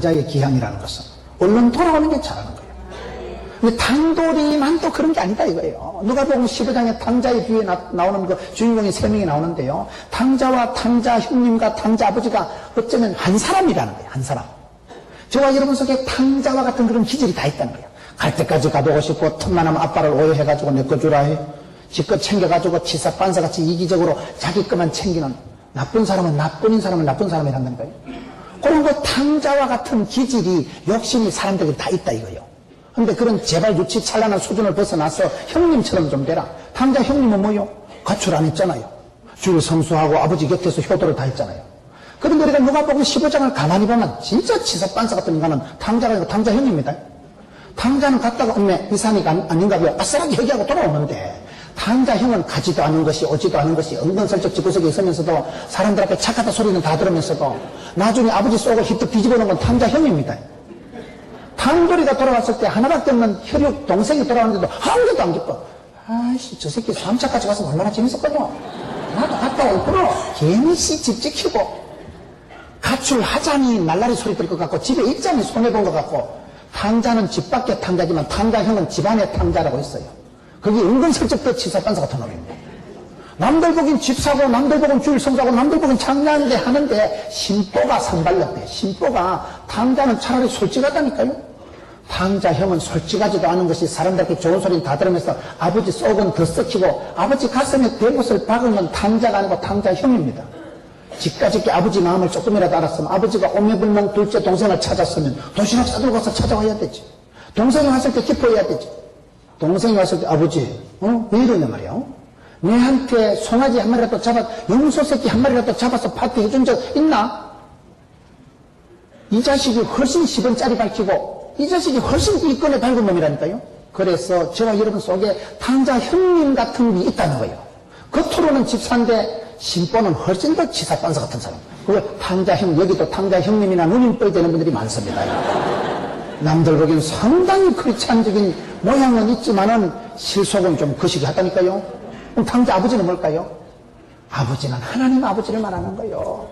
자의 기향이라는 것은 얼른 돌아오는 게 잘하는 거예요. 근데 당돌이만 또 그런 게 아니다 이거예요. 누가복음 15장에 탕자의 뒤에 나오는 그 주인공이 3명이 나오는데요. 탕자와 탕자 형님과 탕자 아버지가 어쩌면 한 사람이라는 거예요. 한 사람. 저와 여러분 속에 탕자와 같은 그런 기질이 다 있다는 거예요. 갈 때까지 가보고 싶고 틈만 하면 아빠를 오해해가지고 내 거 주라 해. 지껏 챙겨가지고 치사빤사같이 이기적으로 자기 것만 챙기는 나쁜 사람은 나쁜 사람이라는 거예요. 그런 그 탕자와 같은 기질이 욕심이 사람들이 다 있다 이거예요. 근데 그런 제발 유치 찬란한 수준을 벗어나서 형님처럼 좀 되라. 탕자 형님은 뭐요? 가출 안 했잖아요. 주일 성수하고 아버지 곁에서 효도를 다 했잖아요. 그런데 우리가 누가복음 15장을 가만히 보면 진짜 치사빤사 같은 인간은 탕자가 아니고 탕자 형입니다. 탕자는 갔다가 이 산이 아닌가 봐요. 아싸라기 얘기하고 돌아오는데 탕자 형은 가지도 않은 것이 오지도 않은 것이 은근슬쩍 집구석에 있으면서도 사람들 앞에 착하다 소리는 다 들으면서도 나중에 아버지 속을 휘떡 뒤집어 놓은 건 탕자 형입니다. 탕돌이가 돌아왔을 때 하나밖에 없는 혈육 동생이 돌아왔는데도 한 개도 안 기뻐. 아이씨 저 새끼 3차까지 가서 얼마나 재밌었거든요. 나도 갔다 올 거로 괜히 집 지키고 가출하자니 날라리 소리 들을 것 같고 집에 있자니 손해본 것 같고 탕자는 집 밖의 탕자지만 탕자 형은 집안의 탕자라고 있어요. 그게 은근슬쩍 더 치사빤사 같은 놈입니다. 남들 보긴 집 사고 남들 보긴 주일 성사하고 남들 보긴 장난인데 하는데 심보가 산발렸대. 심보가 탕자는 차라리 솔직하다니까요. 탕자 형은 솔직하지도 않은 것이 사람들께 좋은 소리는 다 들으면서 아버지 속은 더 썩히고 아버지 가슴에 대못을 박은 건 탕자가 아니고 탕자 형입니다. 집까지 아버지 마음을 조금이라도 알았으면 아버지가 오매불망 둘째 동생을 찾았으면 도시락 싸들고 가서 찾아와야 되지. 동생이 왔을 때 기뻐해야 되지. 동생이 왔을 때 아버지 왜 이러냐 말이야. 내한테 송아지 한 마리라도 염소 새끼 한 마리라도 잡아서 파티 해준 적 있나? 이 자식이 훨씬 10원짜리 밝히고 이 자식이 훨씬 일권에 밝은 놈이라니까요. 그래서 저와 여러분 속에 탕자 형님 같은 게 있다는 거예요. 겉으로는 집사인데 심보는 훨씬 더 치사빤사 같은 사람. 그걸 탕자 형, 여기도 탕자 형님이나 누님뻘 되는 분들이 많습니다. 남들 보기엔 상당히 크리스찬적인 모양은 있지만은 실속은 좀 거시기하다니까요. 그럼 탕자 아버지는 뭘까요? 아버지는 하나님 아버지를 말하는 거예요.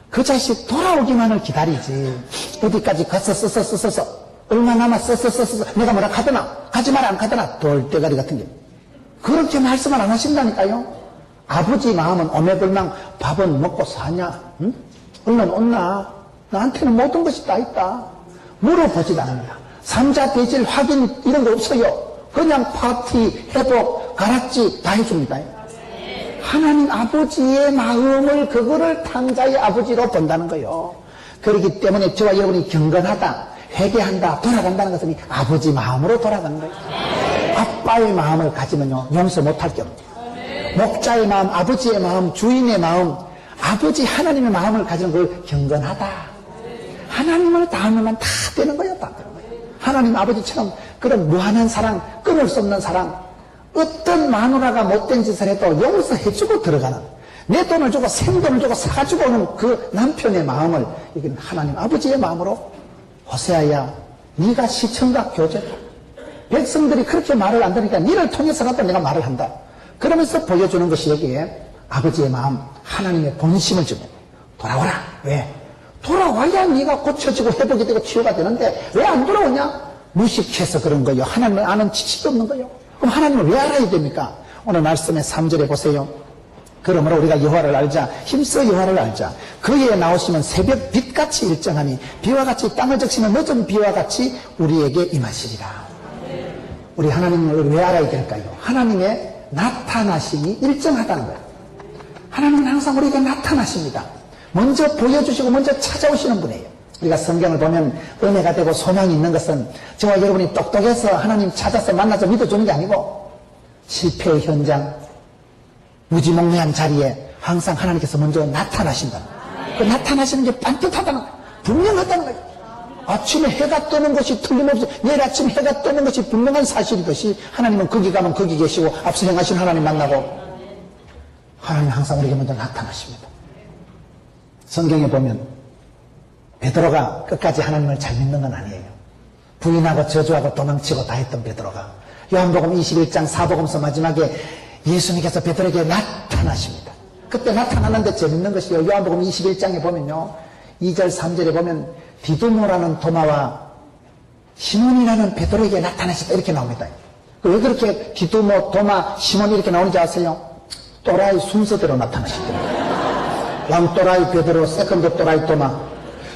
그 자식 돌아오기만을 기다리지. 어디까지 가서 써서 얼마 남았어 내가 뭐라 가더나 가지 마라 안 가더나 돌대가리 같은 게 그렇게 말씀을 안 하신다니까요. 아버지 마음은 오매불망 밥은 먹고 사냐? 응? 얼른 온나? 나한테는 모든 것이 다 있다. 물어보지도 않는다. 삼자 대질 확인 이런 거 없어요. 그냥 파티, 회복, 가락지 다 해줍니다. 하나님 아버지의 마음을 그거를 탕자의 아버지로 본다는 거예요. 그렇기 때문에 저와 여러분이 경건하다, 회개한다, 돌아간다는 것은 아버지 마음으로 돌아가는 거예요. 아빠의 마음을 가지면요 용서 못할 게 없네요. 목자의 마음, 아버지의 마음, 주인의 마음, 아버지 하나님의 마음을 가지는 걸 경건하다. 하나님을 닿으면 다 되는 거예요. 다 되는 거예요. 하나님 아버지처럼 그런 무한한 사랑, 끊을 수 없는 사랑, 어떤 마누라가 못된 짓을 해도 용서해주고 들어가는, 내 돈을 주고 생돈을 주고 사가지고 오는 그 남편의 마음을 이건 하나님 아버지의 마음으로 호세아야 네가 시청각 교제다. 백성들이 그렇게 말을 안 들으니까 니를 통해서라도 내가 말을 한다. 그러면서 보여주는 것이 여기에 아버지의 마음, 하나님의 본심을 주면 돌아와라. 왜? 돌아와야 네가 고쳐지고 회복이 되고 치유가 되는데 왜 안 돌아오냐? 무식해서 그런 거예요. 하나님을 아는 지식이 없는 거예요. 그럼 하나님을 왜 알아야 됩니까? 오늘 말씀의 3절에 보세요. 그러므로 우리가 여호와를 알자. 힘써 여호와를 알자. 그에 나오시면 새벽 빛같이 일정하니 비와 같이 땅을 적시면 늦은 비와 같이 우리에게 임하시리라. 우리 하나님을 왜 알아야 될까요? 하나님의 나타나심이 일정하다는 거예요. 하나님은 항상 우리에게 나타나십니다. 먼저 보여주시고 먼저 찾아오시는 분이에요. 우리가 성경을 보면 은혜가 되고 소망이 있는 것은 저와 여러분이 똑똑해서 하나님 찾아서 만나서 믿어주는 게 아니고 실패의 현장, 무지몽매한 자리에 항상 하나님께서 먼저 나타나신다. 그 나타나시는 게 반듯하다는 거예요. 분명하다는 거예요. 아침에 해가 뜨는 것이 틀림없이 내일 아침 해가 뜨는 것이 분명한 사실이듯이 하나님은 거기 가면 거기 계시고 앞서 행하신 하나님 만나고 하나님 항상 우리에게 먼저 나타나십니다. 성경에 보면 베드로가 끝까지 하나님을 잘 믿는 건 아니에요. 부인하고 저주하고 도망치고 다 했던 베드로가 요한복음 21장 사복음서 마지막에 예수님께서 베드로에게 나타나십니다. 그때 나타나는데 재밌는 것이요. 요한복음 21장에 보면요. 2절 3절에 보면 디두모라는 도마와 시몬이라는 베드로에게 나타나셨다 이렇게 나옵니다. 왜 그렇게 디두모, 도마, 시몬이 이렇게 나오는지 아세요? 또라이 순서대로 나타나시더라고요. 왕또라이 베드로, 세컨드 또라이 도마,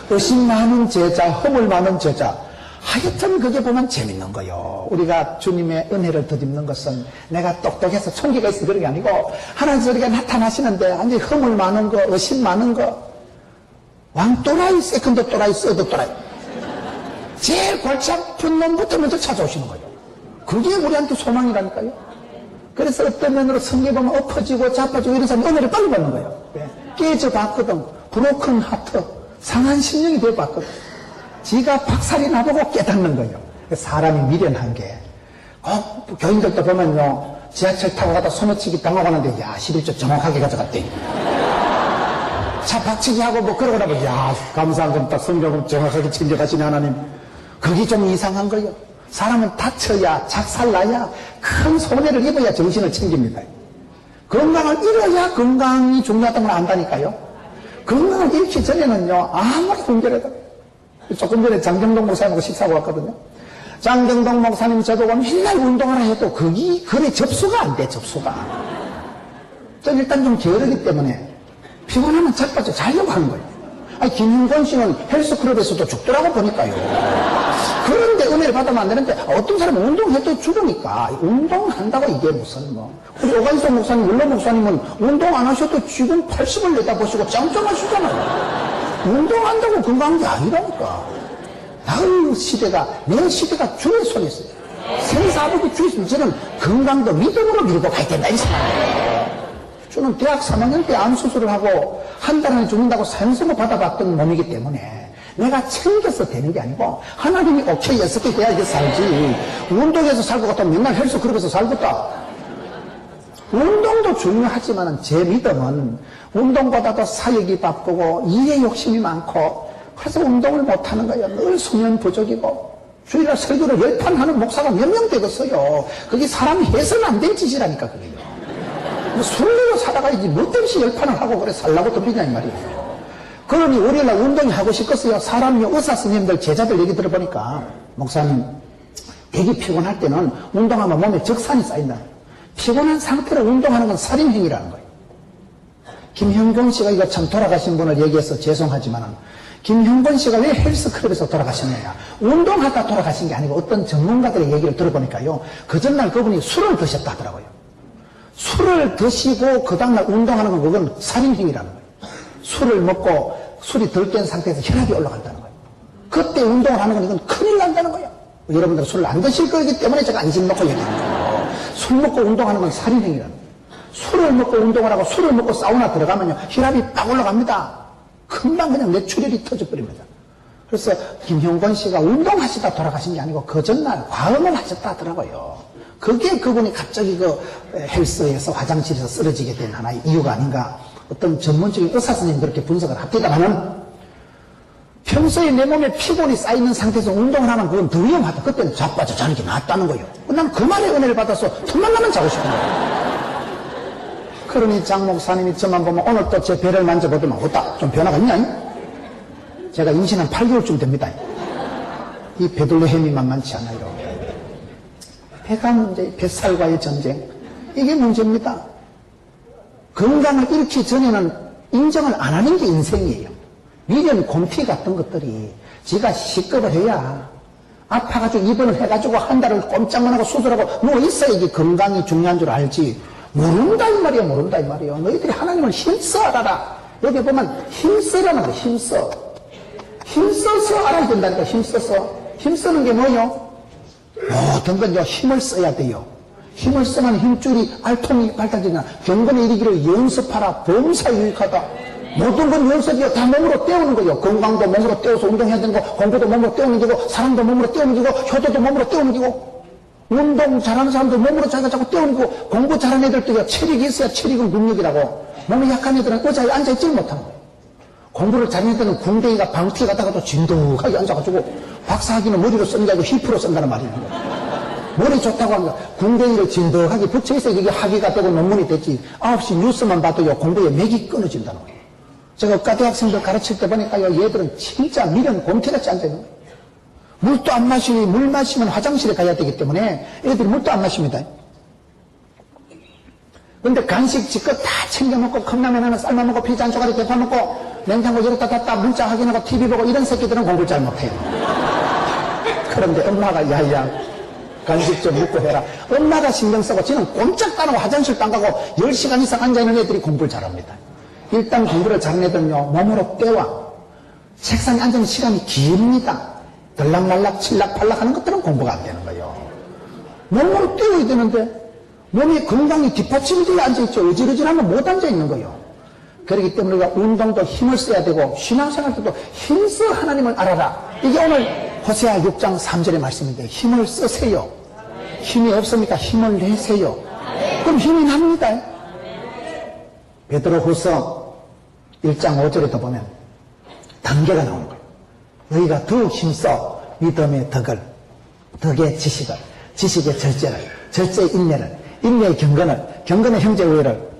의심 많은 제자, 허물 많은 제자. 하여튼 그게 보면 재밌는 거요. 우리가 주님의 은혜를 덧입는 것은 내가 똑똑해서 총기가 있어 그런 게 아니고 하나님께서 우리가 나타나시는데 완전히 허물 많은 거, 의심 많은 거, 왕또라이, 세컨드 또라이, 서드 또라이, 제일 골치 아픈 놈부터 먼저 찾아오시는 거예요. 그게 우리한테 소망이라니까요. 그래서 어떤 면으로 성경에 보면 엎어지고 자빠지고 이런 사람이 은혜를 빨리 받는 거예요. 깨져봤거든. 브로큰 하트, 상한 심령이 되어봤거든. 지가 박살이 나보고 깨닫는 거예요. 사람이 미련한 게. 교인들도 보면요, 지하철 타고 가다 소매치기 당하고 하는데, 야, 11조 정확하게 가져갔대. 차 박치기 하고 뭐 그러고 나면, 야, 감사한 건 딱 성경을 정확하게 챙겨가시네, 하나님. 그게 좀 이상한 거예요. 사람은 다쳐야, 작살나야, 큰 손해를 입어야 정신을 챙깁니다. 건강을 잃어야 건강이 중요하다는 걸 안다니까요. 건강을 잃기 전에는요, 아무리 훈계라도. 조금 전에 장경동 목사님하고 식사하고 왔거든요. 장경동 목사님 저도 맨날 운동하라 해도 그래 접수가 안 돼, 접수가. 전 일단 좀 게으르기 때문에 피곤하면 자빠져 자려고 하는 거예요. 아니, 김윤권 씨는 헬스클럽에서도 죽더라고 보니까요. 그런데 은혜를 받으면 안 되는데 어떤 사람은 운동해도 죽으니까 운동한다고 이게 무슨 뭐. 우리 오간수 목사님, 물론 목사님은 운동 안 하셔도 지금 80을 내다보시고 짱짱하시잖아요. 운동한다고 건강한 게 아니라니까. 나의 시대가, 내 시대가 주의 손에 있어요. 생사복이 주의 손에 있어요. 저는 건강도 믿음으로 밀고 가야 된다, 이 생각이에요. 저는 대학 3학년 때 암 수술을 하고 한 달 안에 죽는다고 산소모 받아봤던 몸이기 때문에 내가 챙겨서 되는 게 아니고 하나님이 오케이 했을 때 돼야 이게 살지. 운동해서 살고 같으면 맨날 헬스클럽에서 살겠다. 운동도 중요하지만 제 믿음은 운동보다도 사역이 바쁘고 일에 욕심이 많고 그래서 운동을 못하는 거예요. 늘 수면 부족이고 주일날 설교를 10판 하는 목사가 몇 명 되겠어요. 그게 사람이 해서는 안 될 짓이라니까 그게요. 술로 살아가야지 뭐 때문에 10판을 하고 그래 살라고 덤비냐 이 말이에요. 그러니 월요일날 운동이 하고 싶겠어요. 사람이 의사 스님들 제자들 얘기 들어보니까 목사님 되게 피곤할 때는 운동하면 몸에 적산이 쌓인다. 피곤한 상태로 운동하는 건 살인행위라는 거예요. 김형곤 씨가 이거 참 돌아가신 분을 얘기해서 죄송하지만 김형곤 씨가 왜 헬스클럽에서 돌아가셨느냐. 운동하다 돌아가신 게 아니고 어떤 전문가들의 얘기를 들어보니까요. 그 전날 그분이 술을 드셨다 하더라고요. 술을 드시고 그 다음날 운동하는 건 그건 살인행위라는 거예요. 술을 먹고 술이 덜 깬 상태에서 혈압이 올라간다는 거예요. 그때 운동을 하는 건 이건 큰일 난다는 거예요. 여러분들 술을 안 드실 거기 때문에 제가 안심 놓고 얘기하는 거예요. 술 먹고 운동하는 건 살인행위라는 거예요. 술을 먹고 운동을 하고 술을 먹고 사우나 들어가면요 혈압이 빡 올라갑니다. 금방 그냥 뇌출혈이 터져버립니다. 그래서 김형권 씨가 운동하시다 돌아가신 게 아니고 그 전날 과음을 하셨다 하더라고요. 그게 그분이 갑자기 그 헬스에서 화장실에서 쓰러지게 된 하나의 이유가 아닌가. 어떤 전문적인 의사 선생님이 그렇게 분석을 합니다만은 평소에 내 몸에 피곤이 쌓이는 상태에서 운동을 하면 그건 더 위험하다. 그때는 자빠져 자는 게 낫다는 거예요. 난 그 말에 은혜를 받아서 틈만 나면 자고 싶은 거예요. 그러니 장 목사님이 저만 보면 오늘 또 제 배를 만져보더만 어따 좀 변화가 있냐? 제가 임신한 8개월쯤 됩니다. 이 베들레헴이 만만치 않아요. 배가 문제, 뱃살과의 전쟁. 이게 문제입니다. 건강을 잃기 전에는 인정을 안 하는 게 인생이에요. 미련, 곰피 같은 것들이 지가 식겁을 해야 아파가지고 입원을 해가지고 한 달을 꼼짝만 하고 수술하고 누워있어야 이게 건강이 중요한 줄 알지. 모른다 이 말이야, 모른다 이 말이야. 너희들이 하나님을 힘써 알아라. 여기 보면 힘써라는 거야, 힘써. 힘써서 알아야 된다니까, 힘써서. 힘쓰는 게 뭐요? 모든 건 힘을 써야 돼요. 힘을 쓰면 힘줄이 알통이 발달되냐. 경건에 이르기를 연습하라. 범사 유익하다. 모든 건 연습이요. 다 몸으로 때우는 거예요. 건강도 몸으로 때워서 운동해야 되는 거, 공부도 몸으로 때우는 거고, 사랑도 몸으로 때우는 거고, 효도도 몸으로 때우는 거고, 운동 잘하는 사람도 몸으로 자기가 자꾸 때우는 거고, 공부 잘하는 애들도 체력이 있어야 체력은 능력이라고. 몸이 약한 애들은 의자에 앉아있지 못하는 거예요. 공부를 잘하는 애들은 궁뎅이가 방티에 갔다가도 진득하게 앉아가지고, 박사학위는 머리로 쓴 게 아니고 힙으로 쓴다는 말이에요. 머리 좋다고 합니다. 궁뎅이를 진득하게 붙여있어야 이게 학위가 되고 논문이 됐지. 9시 뉴스만 봐도요, 공부에 맥이 끊어진다는 거예요. 제가 의과대 학생들 가르칠 때 보니까요, 얘들은 진짜 미련 곰태같이 앉아있는 거예요. 물도 안 마시니, 물 마시면 화장실에 가야 되기 때문에 애들이 물도 안 마십니다. 근데 간식 지껏 다 챙겨 먹고, 컵라면 하나 삶아 먹고, 피자 한 조각에 대파 먹고, 냉장고 열었다 닫다 문자 확인하고 TV 보고 이런 새끼들은 공부를 잘 못해요. 그런데 엄마가 야야 간식 좀 먹고 해라. 엄마가 신경 쓰고 지는 꼼짝도 안 하고 화장실도 안 가고 10시간 이상 앉아있는 애들이 공부를 잘합니다. 일단 공부를 잘하는 애들은요, 몸으로 때와 책상에 앉은 시간이 깁니다. 들락날락 칠락팔락 하는 것들은 공부가 안 되는 거예요. 몸으로 때워야 되는데 몸이 건강이 뒷받침이 되어 앉아있죠. 어질어질하면 못 앉아있는 거예요. 그렇기 때문에 우리가 운동도 힘을 써야 되고 신앙생활 때도 힘써 하나님을 알아라. 이게 오늘 호세아 6장 3절의 말씀인데, 힘을 쓰세요. 힘이 없습니까? 힘을 내세요. 그럼 힘이 납니다. 베드로후서 1장 5절에도 보면 단계가 나오는 거예요. 너희가 더욱 힘써 믿음의 덕을, 덕의 지식을, 지식의 절제를, 절제의 인내를, 인내의 경건을, 경건의 형제의를,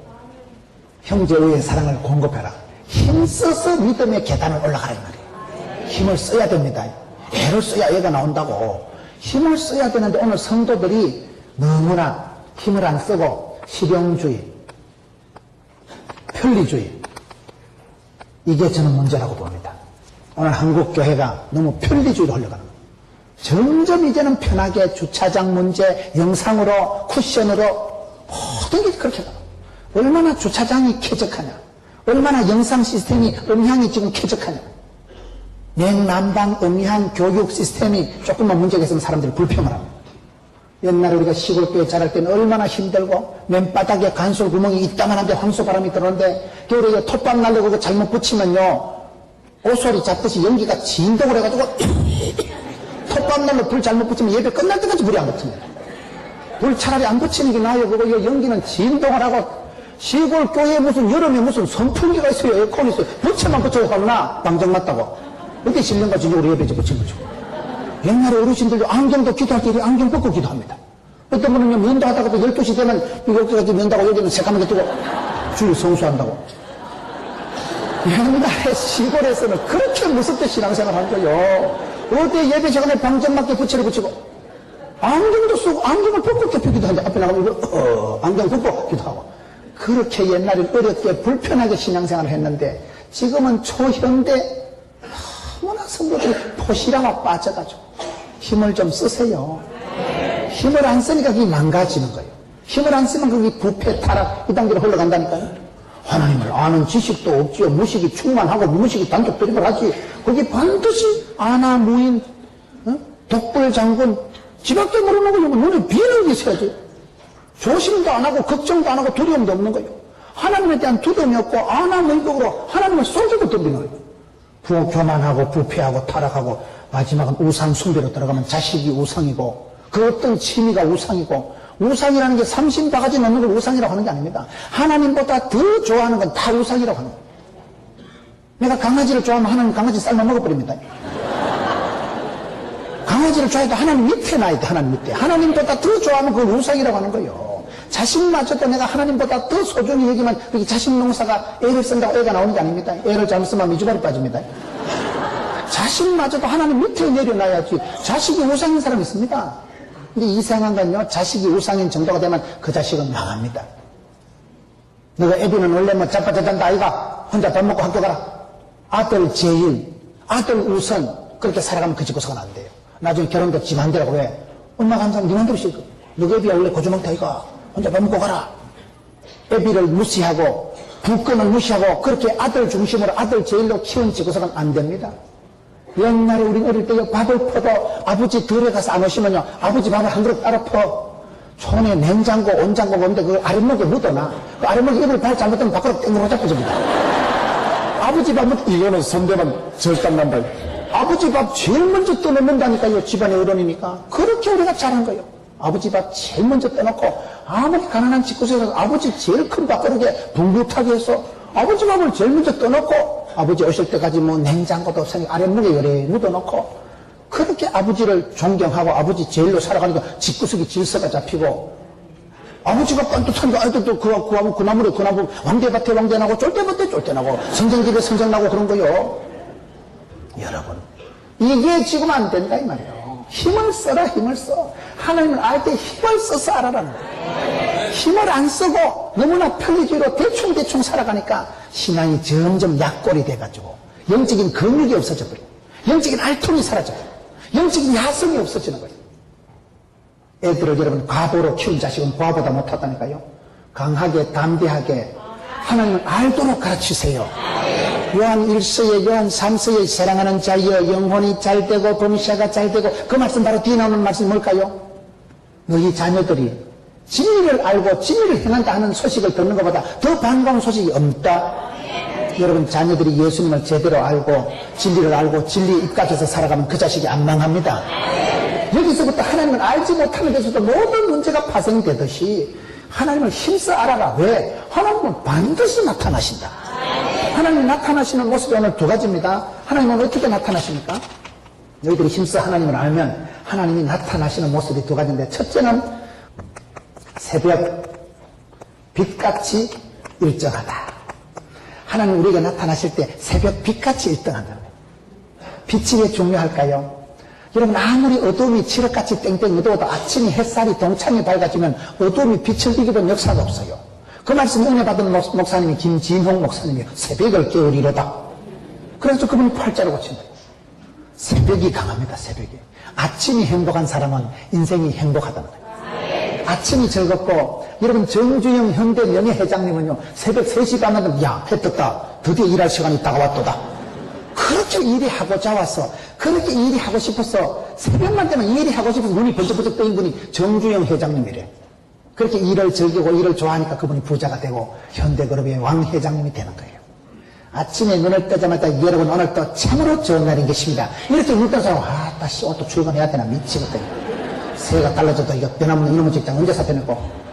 형제의의 사랑을 공급해라. 힘써서 믿음의 계단을 올라가라 이 말이에요. 힘을 써야 됩니다. 애를 써야 애가 나온다고. 힘을 써야 되는데 오늘 성도들이 너무나 힘을 안 쓰고 실용주의, 편리주의, 이게 저는 문제라고 봅니다. 오늘 한국 교회가 너무 편리주의로 흘러가는 거예요. 점점 이제는 편하게 주차장 문제, 영상으로, 쿠션으로 모든 게 그렇게 나와요. 얼마나 주차장이 쾌적하냐, 얼마나 영상 시스템이, 음향이 지금 쾌적하냐. 냉난방 음향 교육 시스템이 조금만 문제가 있으면 사람들이 불평을 합니다. 옛날에 우리가 시골교회 자랄 때는 얼마나 힘들고 맨바닥에 간솔 구멍이 이따만한데 황소바람이 들어오는데 겨울에 톱밥 날려고 그거 잘못 붙이면요, 오소리 잡듯이 연기가 진동을 해가지고 톱밥 날려 불 잘못 붙이면 예배 끝날 때까지 불이 안 붙습니다. 불 차라리 안 붙이는 게 나아요. 그거 연기는 진동을 하고. 시골 교회에 무슨 여름에 무슨 선풍기가 있어요, 에어컨이 있어요. 부채만 붙여서 가나 방정 맞다고. 그때 10년간 진정으로 예배지 붙인 거죠. 옛날에 어르신들도 안경도 기도할 때 안경 벗고 기도합니다. 어떤 분은요, 면도하다가도 12시 되면 여기까지 면도하고 여기는 새까맣게 뜨고 주일 성수한다고. 옛날에 시골에서는 그렇게 무섭게 신앙생활 한 거예요. 어디 예배 시간에 방정맞게 부채를 붙이고 안경도 쓰고 안경을 벗고 기도하는데 앞에 나가면 안경 벗고 기도하고. 그렇게 옛날에 어렵게 불편하게 신앙생활을 했는데 지금은 초현대 너무나 성도들이 포시라고 빠져가지고 힘을 좀 쓰세요. 힘을 안 쓰니까 그게 망가지는 거예요. 힘을 안 쓰면 그게 부패, 타락 이 단계로 흘러간다니까요. 하나님을 아는 지식도 없지요. 무식이 충만하고 무식이 단독 드립을 하지. 그게 반드시 아나 무인, 독불장군 지 밖에 모르는 거예요. 눈에 비는 게 있어야지. 조심도 안 하고 걱정도 안 하고 두려움도 없는 거예요. 하나님에 대한 두려움이 없고 아나 무인격으로 하나님을 쏘주고 덤비는 거예요. 교만하고 부패하고 타락하고 마지막은 우상 숭배로 들어가면 자식이 우상이고 그 어떤 취미가 우상이고, 우상이라는 게 삼신바가지 넣는 걸 우상이라고 하는 게 아닙니다. 하나님보다 더 좋아하는 건 다 우상이라고 하는 거예요. 내가 강아지를 좋아하면 하나님 강아지 삶아 먹어버립니다. 강아지를 좋아해도 하나님 밑에 놔야 돼. 하나님 밑에. 하나님보다 더 좋아하면 그걸 우상이라고 하는 거예요. 자식마저도 내가 하나님보다 더 소중히 여기면 그게 자식 농사가 애를 쓴다고 애가 나오는 게 아닙니다. 애를 잘못쓰면 미주발이 빠집니다. 자식마저도 하나님 밑에 내려놔야지. 자식이 우상인 사람이 있습니다. 근데 이상한 건요, 자식이 우상인 정도가 되면 그 자식은 망합니다. 너가 애비는 원래 뭐 자빠자잔다 아이가 혼자 밥 먹고 학교 가라. 아들 제일, 아들 우선 그렇게 살아가면 그 집 구석은 안 돼요. 나중에 결혼도 지 맘대로고 왜? 엄마가 항상 네 맘대로 싫고 너가 애비야 원래 고주망태 아이가 혼자 밥 먹고 가라. 애비를 무시하고 부권을 무시하고 그렇게 아들 중심으로 아들 제일로 키운 집 구석은 안 됩니다. 옛날에 우리 어릴 때요, 밥을 퍼도 아버지 덜에 가서 안 오시면요, 아버지 밥을 한 그릇 따로 퍼. 촌에 냉장고, 온장고 보는데 그 아랫목에 묻어놔. 그 아랫목에 입을 발 잘못하면 밖으로 땡으로 잡혀집니다. 아버지 밥은, 이거는 선대만 절단난다. 아버지 밥 제일 먼저 떠놓는다니까요, 집안의 어른이니까. 그렇게 우리가 잘한 거예요. 아버지 밥 제일 먼저 떠놓고, 아무리 가난한 집구석에서 아버지 제일 큰 밥그릇에 붕긋하게 해서, 아버지 밥을 제일 먼저 떠놓고, 아버지 오실 때까지 뭐 냉장고도 없으니까 아랫목에 요래 묻어놓고, 그렇게 아버지를 존경하고 아버지 제일로 살아가니까 집구석이 질서가 잡히고, 아버지가 빤듯한데 아이들도 그 나무에 그 나무 왕대밭에 왕대나고 쫄대밭에 쫄대나고 성전집에 성전나고 그런 거요. 여러분 이게 지금 안 된다 이 말이에요. 힘을 써라 힘을 써. 하나님을 알 때 힘을 써서 알아라는 거예요. 힘을 안 쓰고 너무나 편리주의로 대충 살아가니까 신앙이 점점 약골이 돼가지고 영적인 근육이 없어져 버려요. 영적인 알통이 사라져요. 영적인 야성이 없어지는 거예요. 애들을 여러분 과보로 키운 자식은 과보다 못하다니까요. 강하게 담대하게 하나님을 알도록 가르치세요. 요한 1서에 요한 3서에 사랑하는 자여 영혼이 잘되고 범시아가 잘되고 그 말씀 바로 뒤에 나오는 말씀이 뭘까요? 너희 자녀들이 진리를 알고 진리를 행한다 하는 소식을 듣는 것보다 더 반가운 소식이 없다. 여러분 자녀들이 예수님을 제대로 알고 진리를 알고 진리에 입각해서 살아가면 그 자식이 안 망합니다. 여기서부터 하나님을 알지 못하는 데서도 모든 문제가 파생되듯이 하나님을 힘써 알아라. 왜? 하나님은 반드시 나타나신다. 하나님이 나타나시는 모습이 오늘 두 가지입니다. 하나님은 어떻게 나타나십니까? 너희들이 힘써 하나님을 알면 하나님이 나타나시는 모습이 두 가지인데, 첫째는 새벽 빛같이 일정하다. 하나님 우리에게 나타나실 때 새벽 빛같이 일정한다는 거예요. 빛이 왜 중요할까요? 여러분 아무리 어두움이 칠흑같이 땡땡 어두워도 아침이 햇살이 동창이 밝아지면 어두움이 빛을 이기던 역사가 없어요. 그 말씀 은혜 받은 목사님이 김진홍 목사님이 새벽을 깨우리로다. 그래서 그분이 팔자로 고친 거예요. 새벽이 강합니다. 새벽이. 아침이 행복한 사람은 인생이 행복하다는 거예요. 아침이 즐겁고, 여러분 정주영 현대명예회장님은요 새벽 3시 반 하면 야 해 떴다 드디어 일할 시간이 다가왔도다. 그렇게 일이 하고자 와서 그렇게 일이 하고 싶어서 새벽만 되면 일이 하고 싶어서 눈이 번쩍번쩍 뜨인 분이 정주영 회장님이래. 그렇게 일을 즐기고 일을 좋아하니까 그분이 부자가 되고 현대그룹의 왕 회장님이 되는 거예요. 아침에 눈을 뜨자마자 여러분 오늘 또 참으로 좋은 날인 것입니다. 이렇게 눈 떠서 다시 또 출근해야 되나 미치겠다. 새해가 달라져도 이거 변함없는 이놈의 직장 언제 사표내고.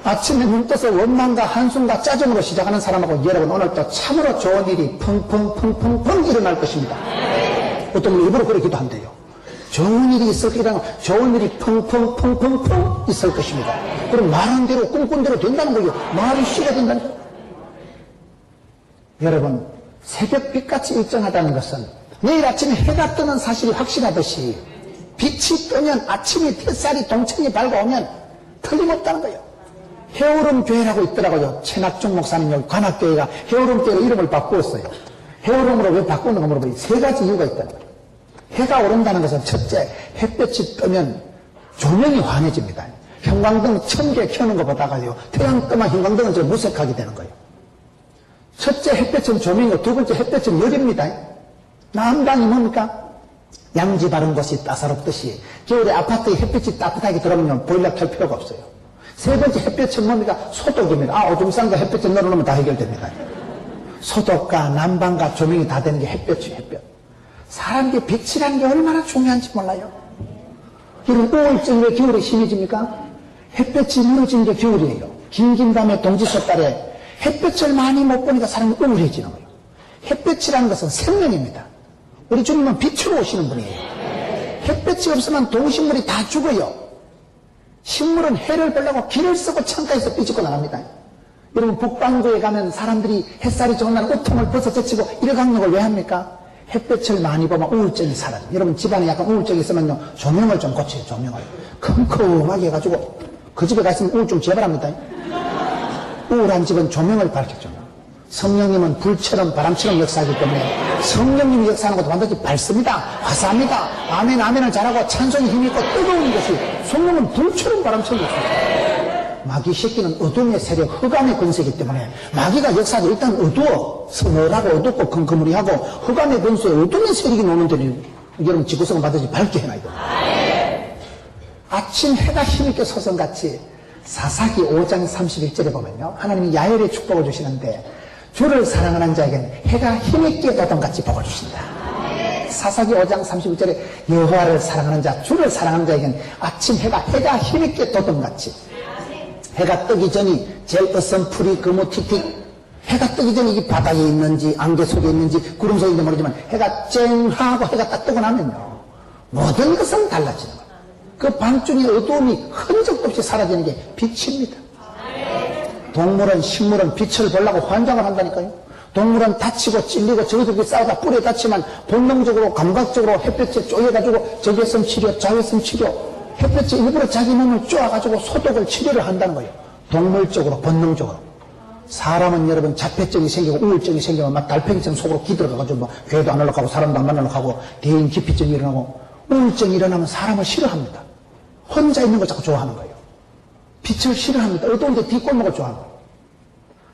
아침에 눈 떠서 원망과 한숨과 짜증으로 시작하는 사람하고 여러분 오늘 또 참으로 좋은 일이 펑펑 일어날 것입니다. 어떤 분이 일부러 그렇게 기도한대요. 좋은 일이 있을 거라고, 좋은 일이 펑펑 있을 것입니다. 그럼 말한 대로 꿈꾼 대로 된다는 거예요. 말이 씨가 된다는 거예요. 여러분 새벽빛같이 일정하다는 것은 내일 아침에 해가 뜨는 사실이 확실하듯이 빛이 뜨면 아침에 햇살이 동천이 밝아오면 틀림없다는 거예요. 해오름 교회라고 있더라고요. 최낙중 목사님 관악교회가 해오름 교회로 이름을 바꾸었어요. 해오름으로 왜 바꾸는가 물어보니 세 가지 이유가 있다는 거예요. 해가 오른다는 것은 첫째, 햇볕이 뜨면 조명이 환해집니다. 형광등 1000개 켜는 것보다가요 태양 뜨면 형광등은 좀 무색하게 되는 거예요. 첫째 햇볕은 조명이고 두 번째 햇볕은 열입니다. 난방이 뭡니까? 양지 바른 곳이 따사롭듯이 겨울에 아파트에 햇빛이 따뜻하게 들어오면 보일러 켤 필요가 없어요. 세 번째 햇볕은 뭡니까? 소독입니다. 오줌 싼 거 햇볕에 넣어놓으면 다 해결됩니다. 소독과 난방과 조명이 다 되는 게 햇볕이에요. 햇볕. 사람에게 빛이라는 게 얼마나 중요한지 몰라요. 여러분 우울증 왜 겨울에 심해집니까? 햇볕이 무너지는 게 겨울이에요. 긴 밤에 동지섣달에 햇볕을 많이 못 보니까 사람이 우울해지는 거예요. 햇볕이라는 것은 생명입니다. 우리 주님은 빛으로 오시는 분이에요. 햇볕이 없으면 동식물이 다 죽어요. 식물은 해를 보려고 길을 쓰고 창가에서 삐집고 나갑니다. 여러분 북방구에 가면 사람들이 het살이 좋은 날 옷통을 벗어 제치고 일광욕을 왜 합니까? 햇볕을 많이 보면 우울증이 사라져요. 여러분 집안에 약간 우울증이 있으면요 조명을 좀 고쳐요. 조명을 컴컴하게 해가지고 그 집에 가있으면 우울증 재발합니다. 우울한 집은 조명을 밝혀줘요. 성령님은 불처럼 바람처럼 역사하기 때문에 성령님이 역사하는 것도 반드시 밝습니다. 화사합니다. 아멘 아멘을 잘하고 찬송이 힘있고 뜨거운 것이 성령은 불처럼 바람처럼 역사해요. 마귀 새끼는 어둠의 세력 흑암의 권세이기 때문에 마귀가 역사하기 일단 어두워 서늘하고 어둡고 금그무리하고 흑암의 권세에 어둠의 세력이 노는데 여러분 지구성은 반드시 밝게 해놔야 돼요. 아침 해가 힘있게 서성같이 사사기 5장 31절에 보면요 하나님이 야열의 축복을 주시는데 주를 사랑하는 자에게는 해가 힘있게 돋음같이 복을 주신다. 사사기 5장 31절에 여호와를 사랑하는 자 주를 사랑하는 자에게는 아침 해가 힘있게 돋음같이 해가 뜨기 전이 제일 어선풀이 거무틱틱 해가 뜨기 전에 이 바닥에 있는지 안개 속에 있는지 구름 속에 있는지 모르지만 해가 쨍하고 해가 딱 뜨고 나면요 모든 것은 달라지는 거예요. 그 밤중의 어두움이 흔적 없이 사라지는 게 빛입니다. 동물은, 식물은 빛을 보려고 환장을 한다니까요. 동물은 다치고 찔리고 저기저기 싸우다 뿔에 다치면 본능적으로 감각적으로 햇볕에 쪼여가지고 저기에선 치료, 저기에선 치료, 햇볕에 일부러 자기 몸을 쪼아가지고 소독을 치료를 한다는 거예요. 동물적으로, 본능적으로. 사람은 여러분 자폐증이 생기고 우울증이 생기면 막 달팽이처럼 속으로 기들어가가지고 뭐 교회도 안 올라가고 사람도 안 만나러 가고 대인 기피증이 일어나고 우울증이 일어나면 사람을 싫어합니다. 혼자 있는 걸 자꾸 좋아하는 거예요. 빛을 싫어합니다. 어두운데 뒷골목을 좋아하는 거예요.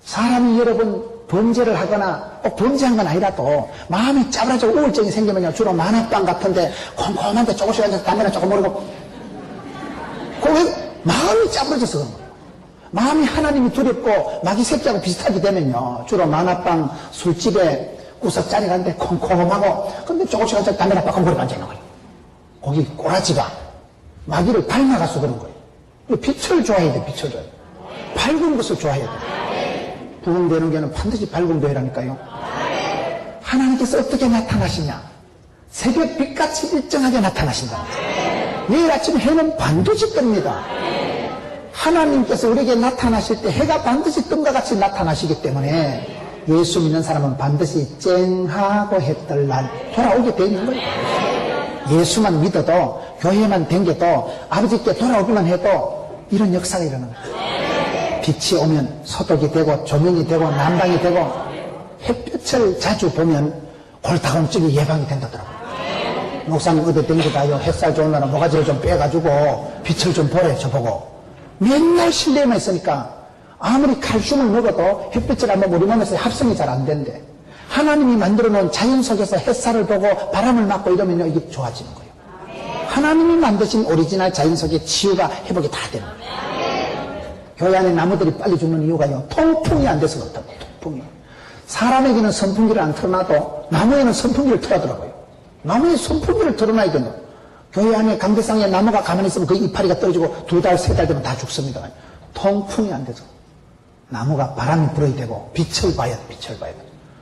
사람이 여러분 범죄를 하거나 꼭 범죄한 건 아니라도 마음이 짜부라지고 우울증이 생기면요 주로 만화방 같은데 컴컴한데 조금씩 앉아서 담배나 조금 모르고 왜 마음이 짜부라져서 그런 거예요. 마음이 하나님이 두렵고 마귀 새끼하고 비슷하게 되면요 주로 만화방 술집에 구석자리 가는데 컴컴하고 근데 조금씩 앉아서 담배나 빡 모르고 앉아있는 거예요. 거기 꼬라지가 마귀를 닮아가서 그런 거예요. 빛을 좋아해야 돼. 빛을 좋아해야 돼. 밝은 것을 좋아해야 돼. 부흥되는 게는 반드시 밝은 교회라니까요. 하나님께서 어떻게 나타나시냐? 새벽 빛같이 일정하게 나타나신다. 내일 아침 해는 반드시 뜹니다. 하나님께서 우리에게 나타나실 때 해가 반드시 뜸과 같이 나타나시기 때문에 예수 믿는 사람은 반드시 쨍하고 했던 날 돌아오게 돼 있는 거예요. 예수만 믿어도 교회만 댕겨도 아버지께 돌아오기만 해도 이런 역사가 일어나는 거예요. 빛이 오면 소독이 되고 조명이 되고 난방이 되고 햇볕을 자주 보면 골다공증이 예방이 된다더라고요. 목사님 어디 댕기다요 햇살 좋은 날은 모가지를 좀 빼가지고 빛을 좀 보래 저보고 맨날 실내에만 있으니까 아무리 칼슘을 먹어도 햇빛을 한번 우리 몸에서 합성이 잘 안 된대. 하나님이 만들어 놓은 자연 속에서 햇살을 보고 바람을 맞고 이러면요 이게 좋아지는 거예요. 하나님이 만드신 오리지널 자연 속에 치유가 회복이 다 되는 거예요. 교회 안에 나무들이 빨리 죽는 이유가요 통풍이 안 돼서 그렇다고. 통풍이. 사람에게는 선풍기를 안 틀어놔도 나무에는 선풍기를 틀어더라고요. 나무에 선풍기를 틀어놔야 돼요. 교회 안에 강대상에 나무가 가만히 있으면 그 이파리가 떨어지고 2달, 3달 되면 다 죽습니다. 통풍이 안 돼서. 나무가 바람이 불어야 되고 빛을 봐야 돼. 빛을 봐야 돼.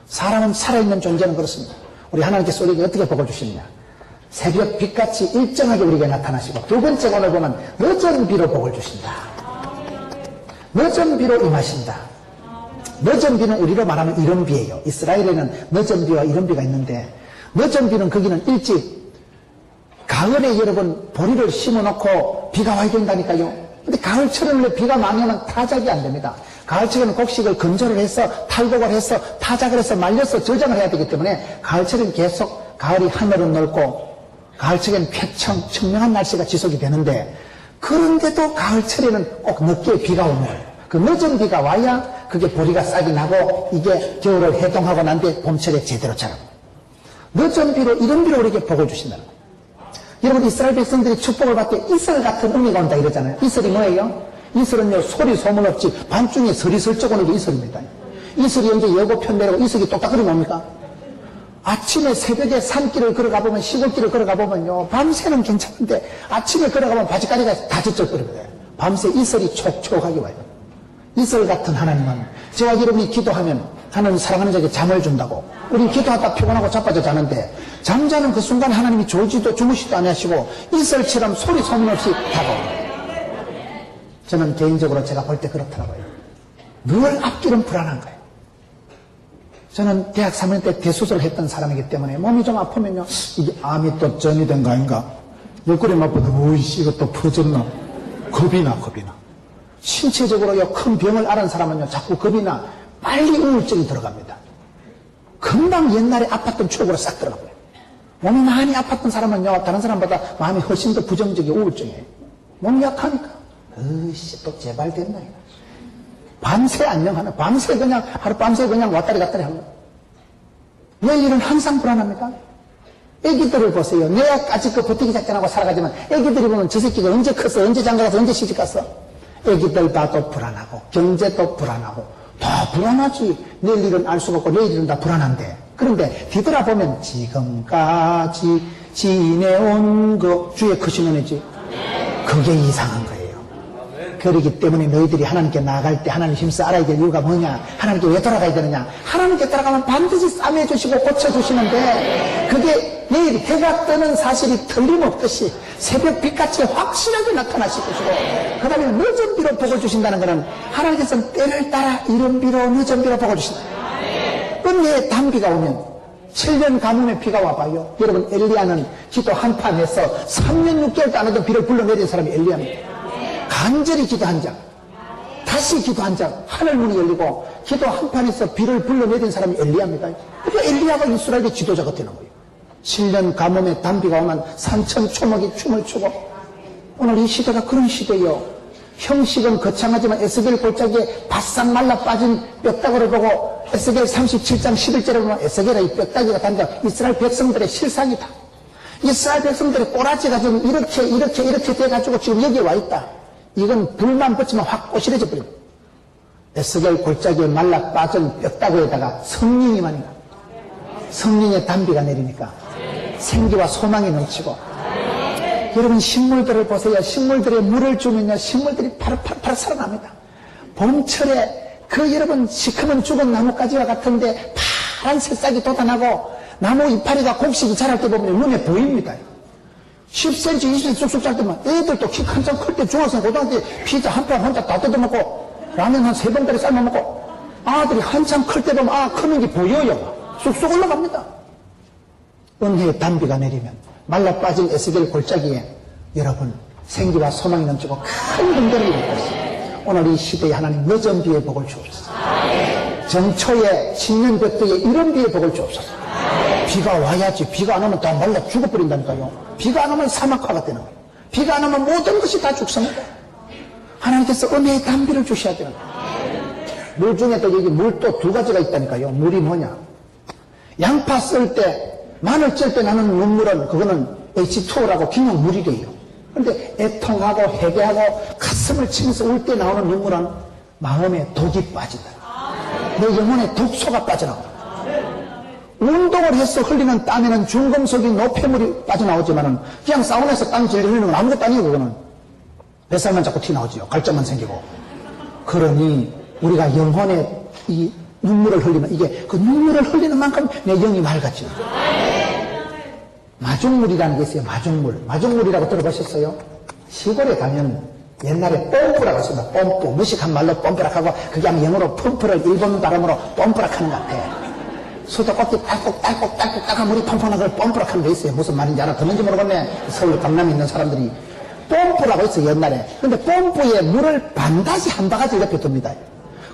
사람은 살아있는 존재는 그렇습니다. 우리 하나님께서 우리에게 어떻게 복을 주시느냐. 새벽 빛같이 일정하게 우리에게 나타나시고 두 번째 오늘 보면 늦은 비로 복을 주신다. 늦은 비로 임하신다. 늦은 비는 우리로 말하면 이른 비예요. 이스라엘에는 늦은 비와 이른 비가 있는데 늦은 비는 거기는 일찍 가을에 여러분 보리를 심어놓고 비가 와야 된다니까요. 근데 가을철에는 비가 많이 오면 타작이 안 됩니다. 가을철에는 곡식을 건조를 해서 탈곡을 해서 타작을 해서 말려서 저장을 해야 되기 때문에 가을철에는 계속 가을이 하늘은 넓고 가을철에는 청명한 날씨가 지속이 되는데 그런데도 가을철에는 꼭 늦게 비가 오는 거예요. 그 늦은 비가 와야 그게 보리가 싹이 나고 이게 겨울을 해동하고 난 뒤에 봄철에 제대로 자라고. 늦은 비로 이른 비로 우리에게 복을 주신다는 거예요. 여러분 이스라엘 백성들이 축복을 받되 이슬 같은 의미가 온다 이러잖아요. 이슬이 뭐예요? 이슬은요 소리 소문 없이 밤중에 서리슬쩍 오는 게 이슬입니다. 이슬이 언제 예고편 내리고 이슬이 똑딱거리 뭡니까? 아침에 새벽에 산길을 걸어가 보면 시골길을 걸어가 보면요 밤새는 괜찮은데 아침에 걸어가면 바지가리가 다 젖적거리거든요. 밤새 이슬이 촉촉하게 와요. 이슬 같은 하나님은 저와 여러분이 기도하면 하나님 사랑하는 자에게 잠을 준다고. 우린 기도하다 피곤하고 자빠져 자는데 잠자는 그 순간 하나님이 졸지도 주무시도 아니하시고 이슬처럼 소리 소문 없이 다가옵니다. 저는 개인적으로 제가 볼 때 그렇더라고요. 늘 앞길은 불안한 거예요. 저는 대학 3년 때 대수술을 했던 사람이기 때문에 몸이 좀 아프면요 이게 암이 또 전이 된 거 아닌가 옆구리 맞보다 오이씨 이거 또 퍼졌나 겁이 나. 신체적으로요 큰 병을 앓은 사람은요 자꾸 겁이 나 빨리 우울증이 들어갑니다. 금방 옛날에 아팠던 추억으로 싹 들어가고요. 몸이 많이 아팠던 사람은요 다른 사람보다 마음이 훨씬 더 부정적이고 우울증이에요. 몸이 약하니까 으이씨 또 제발 됐나 이거. 밤새 안녕하네. 밤새 그냥 하루 밤새 그냥 왔다리 갔다리 합니다. 내일은 항상 불안합니다. 애기들을 보세요. 내가 아직 그 버티기 작전하고 살아가지만 애기들이 보면 저 새끼가 언제 컸어 언제 장가가서 언제 시집갔어. 애기들 다도 불안하고 경제도 불안하고 다 불안하지. 내일 일은 알 수가 없고 내일 일은 다 불안한데 그런데 뒤돌아보면 지금까지 지내온 거 주의 크신 은혜지. 그게 이상한 거예요. 그렇기 때문에 너희들이 하나님께 나아갈 때 하나님 힘써 알아야 될 이유가 뭐냐. 하나님께 왜 돌아가야 되느냐. 하나님께 따라가면 반드시 싸매주시고 고쳐주시는데 그게 내일 해가 뜨는 사실이 틀림없듯이 새벽 빛같이 확실하게 나타나실 것이고, 그 다음에 늦은 비로 복을 주신다는 것은 하나님께서는 때를 따라 이른 비로 늦은 비로 복을 주신다. 은혜의 단비가 오면 7년 가뭄에 비가 와봐요. 여러분, 엘리야는 기도 한판 해서 3년 6개월도 안 해도 비를 불러내린 사람이 엘리야입니다. 간절히 기도한 자, 다시 기도한 자, 하늘 문이 열리고 기도 한판에서 비를 불러내린 사람이 엘리야입니다. 그러니까 엘리야가 이스라엘의 지도자가 되는 거예요. 7년 가뭄에 단비가 오면 산천 초목이 춤을 추고, 오늘 이 시대가 그런 시대예요. 형식은 거창하지만 에스겔 골짜기에 바싹 말라 빠진 뼈다귀를 보고 에스겔 37장 11절에 보면 에스겔의 이 뼈다귀가 단장 이스라엘 백성들의 실상이다. 이스라엘 백성들의 꼬라지가 지금 이렇게 돼가지고 지금 여기에 와 있다. 이건 불만 붙이면 확 꼬실해져 버립니다. 에스겔 골짜기에 말라 빠진 뼈다귀에다가 성령이만이다. 성령의 단비가 내리니까 생기와 소망이 넘치고, 여러분 식물들을 보세요. 식물들에 물을 주면요 식물들이 파릇파릇 살아납니다. 봄철에 그 여러분 시커먼 죽은 나뭇가지와 같은데 파란 새싹이 돋아나고 나무 이파리가 곡식이 자랄 때 보면 눈에 보입니다. 10cm, 20cm 쑥쑥 자랄 때만 애들도 키 한참 클 때 중학생 고등학교 때 피자 한 판 혼자 다 뜯어먹고 라면 한 3번짜리 삶아먹고, 아들이 한참 클 때 보면 크는 게 보여요. 쑥쑥 올라갑니다. 은혜의 단비가 내리면 말라 빠진 에스겔 골짜기에 여러분 생기와 소망이 넘치고 큰 긍정이 될 것입니다. 오늘 이 시대에 하나님 늦은 비의 복을 주옵소서. 정초에 신년벽두에 이런 비의 복을 주옵소서. 비가 와야지. 비가 안 오면 다 말라 죽어버린다니까요. 비가 안 오면 사막화가 되는 거예요. 비가 안 오면 모든 것이 다 죽습니다. 하나님께서 은혜의 단비를 주셔야 되는 거예요. 물 중에도 여기 물도 두 가지가 있다니까요. 물이 뭐냐, 양파 쓸 때 마늘 찔 때 나는 눈물은 그거는 H2O라고 그냥 물이래요. 그런데 애통하고 회개하고 가슴을 치면서 울 때 나오는 눈물은 마음에 독이 빠진다. 내 영혼에 독소가 빠져나온다. 운동을 해서 흘리는 땀에는 중금속이 노폐물이 빠져나오지만은 그냥 사우나에서 땀 질질 흘리는 건 아무것도 아니에요. 그거는 뱃살만 자꾸 튀어나오죠. 갈증만 생기고. 그러니 우리가 영혼에 이 눈물을 흘리면 이게 그 눈물을 흘리는 만큼 내 영이 맑아지는 거예요. 마중물이라는 게 있어요. 마중물이라고 들어보셨어요? 시골에 가면 옛날에 뽐뿌라고 했습니다. 뽐뿌. 무식한 말로 뽐뿌락 하고 그게 아마 영어로 펌프를 일본 발음으로 뽐뿌락 하는 것 같아. 수도꼭지 딸꾹딸꾹 물이 펑펑한 걸 뽐뿌락 하는 게 있어요. 무슨 말인지 알아듣는지 모르겠네. 서울 강남에 있는 사람들이 뽐뿌라고 했어요. 옛날에. 근데 뽐뿌에 물을 반다시 한 바가지 옆에 둡니다.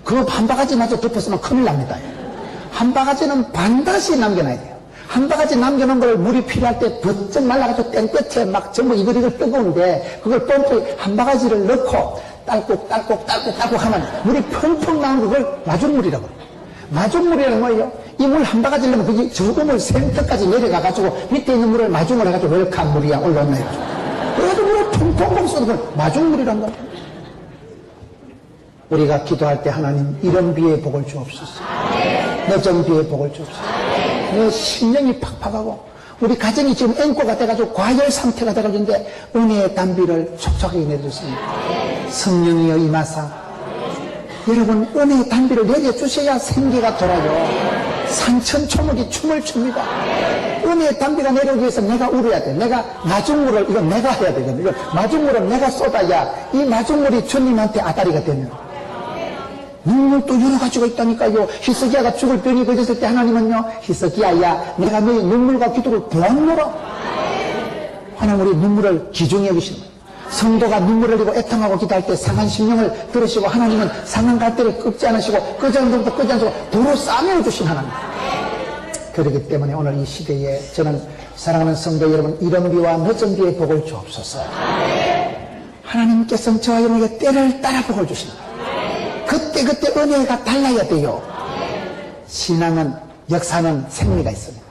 그 한 바가지마저 덮었으면 큰일 납니다. 한 바가지는 반드시 남겨놔야 돼요. 한 바가지 남겨놓은 걸 물이 필요할 때 버쩍 말라가지고 땡볕에 막 전부 이거리걸 뜨거운데 그걸 펌프에 한 바가지를 넣고 딸꾹 하면 물이 펑펑 나오는 걸 마중물이라고 해요. 마중물이라는 뭐예요? 이 물 한 바가지를 넣으면 그게 저금을 센터까지 내려가가지고 밑에 있는 물을 마중을 해가지고 웰컴 물이야 올라온다 이거죠. 그래도 물을 펑펑 쏘는 걸 마중물이란 거예요. 우리가 기도할 때 하나님 이런 비의 복을 주옵소서. 늦은 비의 복을 주옵소서. 내 심령이 팍팍하고 우리 가정이 지금 앵꼬가 돼가지고 과열 상태가 돼가지고인데 은혜의 단비를 촉촉하게 내려주십니다. 성령이여 임하사 여러분 은혜의 단비를 내려주셔야 생기가 돌아요. 산천초목이 춤을 춥니다. 은혜의 단비가 내려오기 위해서 내가 울어야 돼. 내가 마중물을 이건 내가 해야 되거든. 이거 마중물은 내가 쏟아야 이 마중물이 주님한테 아다리가 되면 눈물도 여러 가지가 있다니까요. 히스기야가 죽을 병이 걸렸을 때 하나님은요, 히스기야야 내가 너의 눈물과 기도를 보았노라. 하나님 우리 눈물을 귀중히 여기시는 거예요. 성도가 눈물을 흘리고 애통하고 기도할 때 상한 심령을 들으시고 하나님은 상한 갈대를 끄지 않으시고 끄지 않은 것도 끄지 않으시고 도로 싸매어 주신 하나님. 그렇기 때문에 오늘 이 시대에 저는 사랑하는 성도 여러분 이른 비와 늦은 비의 복을 주옵소서. 하나님께서는 저와 여러분에게 때를 따라 복을 주시는 거예요. 그때 은혜가 달라야 돼요. 신앙은 역사는 생리가 있습니다.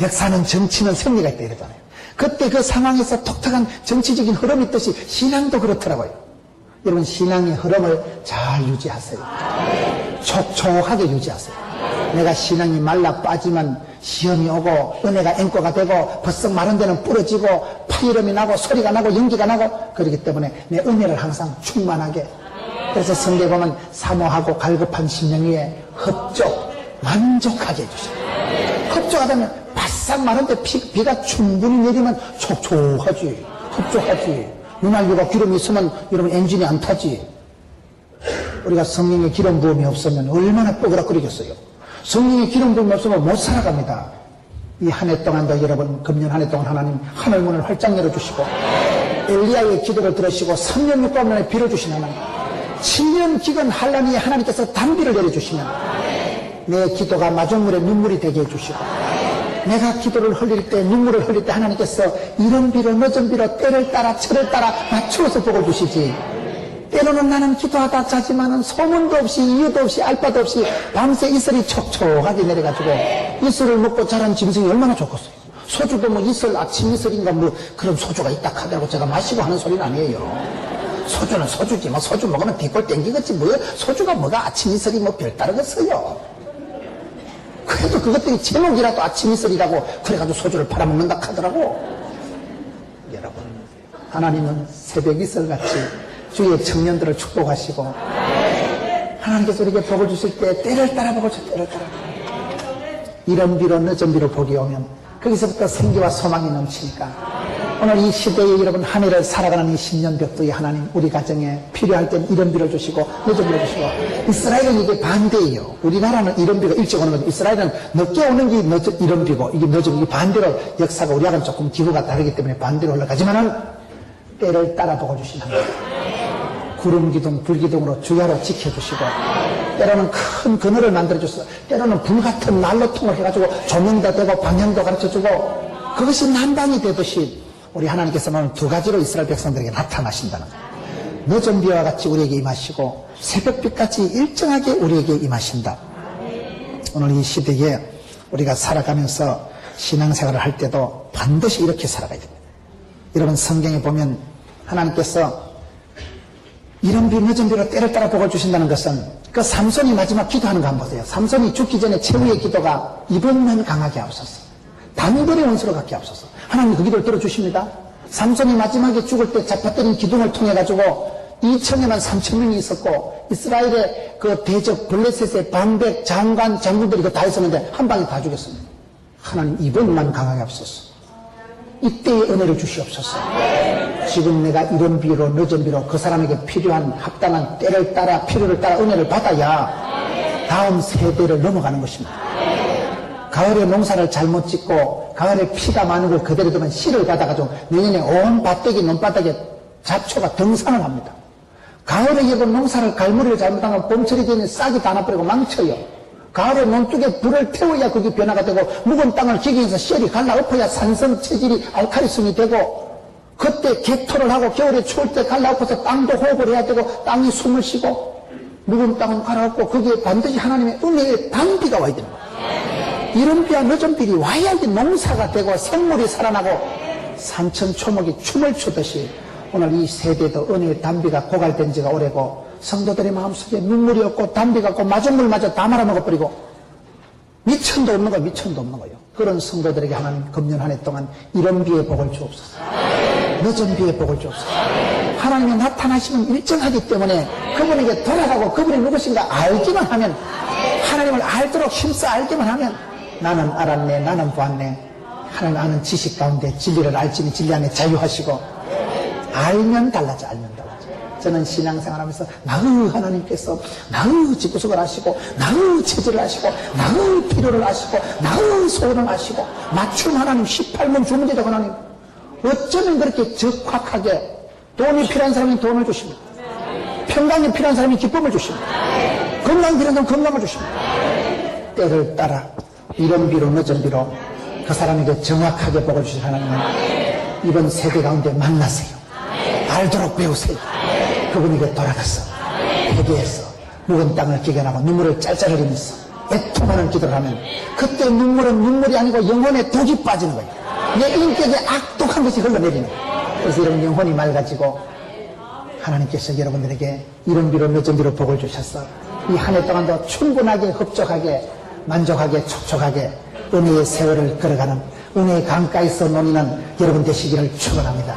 역사는 정치는 생리가 있다 이러잖아요. 그때 그 상황에서 독특한 정치적인 흐름이 있듯이 신앙도 그렇더라고요. 여러분 신앙의 흐름을 잘 유지하세요. 촉촉하게 유지하세요. 내가 신앙이 말라 빠지면 시험이 오고 은혜가 앵꼬가 되고 벌썩 마른 데는 부러지고 파이름이 나고 소리가 나고 연기가 나고 그렇기 때문에 내 은혜를 항상 충만하게. 그래서 성경에 보면 사모하고 갈급한 심령 위에 흡족 만족하게 해주셔요. 흡족하다면 바싹 바싹 마른데 비가 충분히 내리면 촉촉하지, 흡족하지. 윤활유가 기름이 있으면 여러분 엔진이 안 타지. 우리가 성령의 기름 부음이 없으면 얼마나 뻐그락거리겠어요. 성령의 기름 부음이 없으면 못 살아갑니다. 이 한 해 동안도 여러분, 금년 한 해 동안 하나님 하늘문을 활짝 열어주시고 엘리야의 기도를 들으시고 3년 6개월 만에 빌어주신 하나님, 7년 기근 한란위에 하나님께서 단비를 내려주시면 내 기도가 마중물에 눈물이 되게 해주시고, 내가 기도를 흘릴 때, 눈물을 흘릴 때 하나님께서 이른 비로 늦은 비로 때를 따라 철을 따라 맞추어서 복을 주시지. 때로는 나는 기도하다 자지만은 소문도 없이 이유도 없이 알바도 없이 밤새 이슬이 촉촉하게 내려가지고 이슬을 먹고 자란 짐승이 얼마나 좋겠어요. 소주도 뭐 이슬, 아침 이슬인가 뭐 그런 소주가 있다 하더라고 제가 마시고 하는 소리는 아니에요. 소주는 소주지 뭐 소주 먹으면 뒷골 땡기겠지 뭐예요. 소주가 뭐가 아침 이슬이 뭐 별다르겠어요. 그래도 그것들이 제목이라도 아침 이슬이라고 그래가지고 소주를 팔아먹는다 하더라고. 여러분, 하나님은 새벽 이슬같이 주의 청년들을 축복하시고 하나님께서 우리에게 복을 주실 때 때를 따라 복을 주실 때를 따라 이른 비로 늦은 비로 복이 오면 거기서부터 생기와 소망이 넘치니까 오늘 이 시대에 여러분 한 해를 살아가는 이 신년벽도의 하나님 우리 가정에 필요할 땐 이른 비를 주시고 늦은 비를 주시고 이스라엘은 이게 반대예요. 우리나라는 이른 비가 일찍 오는 거죠. 이스라엘은 늦게 오는 게 이른 비고 이게 늦은 게 반대로 역사가 우리하고는 조금 기후가 다르기 때문에 반대로 올라가지만은 때를 따라 복을 주신 하나님, 구름기둥 불기둥으로 주야로 지켜주시고 때로는 큰 그늘을 만들어줘서 때로는 불같은 난로통을 해가지고 조명도 되고 방향도 가르쳐주고 그것이 난방이 되듯이 우리 하나님께서는 오늘 두 가지로 이스라엘 백성들에게 나타나신다는 거예요. 늦은 비와 같이 우리에게 임하시고 새벽빛같이 일정하게 우리에게 임하신다. 오늘 이 시대에 우리가 살아가면서 신앙생활을 할 때도 반드시 이렇게 살아가야 됩니다. 여러분 성경에 보면 하나님께서 이른 비 늦은 비로 때를 따라 복을 주신다는 것은 그 삼손이 마지막 기도하는 거 한번 보세요. 삼손이 죽기 전에 최후의 기도가 이번만 강하게 하옵소서, 단벌의 원수로 갖게 하옵소서. 하나님 그 기도를 들어주십니다. 삼손이 마지막에 죽을 때 잡아뜨린 기둥을 통해 가지고 2천에만 3천 명이 있었고 이스라엘의 그 대적 블레셋의 방백 장관 장군들이 그거 다 있었는데 한 방에 다 죽였습니다. 하나님 이번만 강하게 하옵소서. 이때의 은혜를 주시옵소서. 지금 내가 이른 비로 늦은 비로 그 사람에게 필요한 합당한 때를 따라 필요를 따라 은혜를 받아야 다음 세대를 넘어가는 것입니다. 가을에 농사를 잘못 짓고 가을에 피가 많은 걸 그대로 두면 씨를 받아가지고 내년에 온 밭대기 논바닥에 잡초가 등산을 합니다. 가을에 여러분 농사를 갈무리를 잘못하면 봄철이 되면 싹이 다 나버리고 망쳐요. 가을에 논둑에 불을 태워야 그게 변화가 되고 묵은 땅을 기계에서 씨알이 갈라엎어야 산성 체질이 알칼리성이 되고 그때 개토를 하고 겨울에 추울 때 갈라엎어서 땅도 호흡을 해야 되고 땅이 숨을 쉬고 묵은 땅은 갈아엎고 거기에 반드시 하나님의 은혜의 단비가 와야 되는 거예요. 이른 비와 늦은 비가 와야 이게 농사가 되고 생물이 살아나고 산천초목이 춤을 추듯이 오늘 이 세대도 은혜의 단비가 고갈된 지가 오래고 성도들의 마음속에 눈물이 없고 단비가 없고 마중물마저 다 말아먹어버리고 미천도 없는 거예요. 미천도 없는 거예요. 그런 성도들에게 하나님 금년 한 해 동안 이른 비의 복을 주옵소서, 늦은 비의 복을 주옵소서. 하나님이 나타나시면 일정하기 때문에 그분에게 돌아가고 그분이 누구신가 알기만 하면, 하나님을 알도록 힘써 알기만 하면 나는 알았네, 나는 보았네. 하나님 아는 지식 가운데 진리를 알지니 진리 안에 자유하시고 알면 달라져, 알면 달라져. 저는 신앙생활하면서 나의 하나님께서 나의 집구석을 아시고 나의 체질을 아시고 나의 필요를 아시고 나의 소원을 아시고 맞춤 하나님 18문 주문제적 하나님 어쩌면 그렇게 적확하게 돈이 필요한 사람이 돈을 주십니다. 평강이 필요한 사람이 기쁨을 주십니다. 건강이 필요한 사람은 건강을 주십니다. 때를 따라 이른 비로 늦은 비로 그 사람에게 정확하게 복을 주실 하나님은 이번 세대 가운데 만나세요. 알도록 배우세요. 그분에게 돌아가서 회개해서 묵은 땅을 기견하고 눈물을 짤짤 흘리면서 애통하는 기도를 하면 그때 눈물은 눈물이 아니고 영혼에 독이 빠지는 거예요. 내 인격에 악독한 것이 흘러내리는 거예요. 그래서 여러분 영혼이 맑아지고 하나님께서 여러분들에게 이른 비로 늦은 비로 복을 주셔서 이 한 해 동안도 충분하게 흡족하게 만족하게 촉촉하게 은혜의 세월을 걸어가는 은혜의 강가에서 논의는 여러분 되시기를 축원합니다.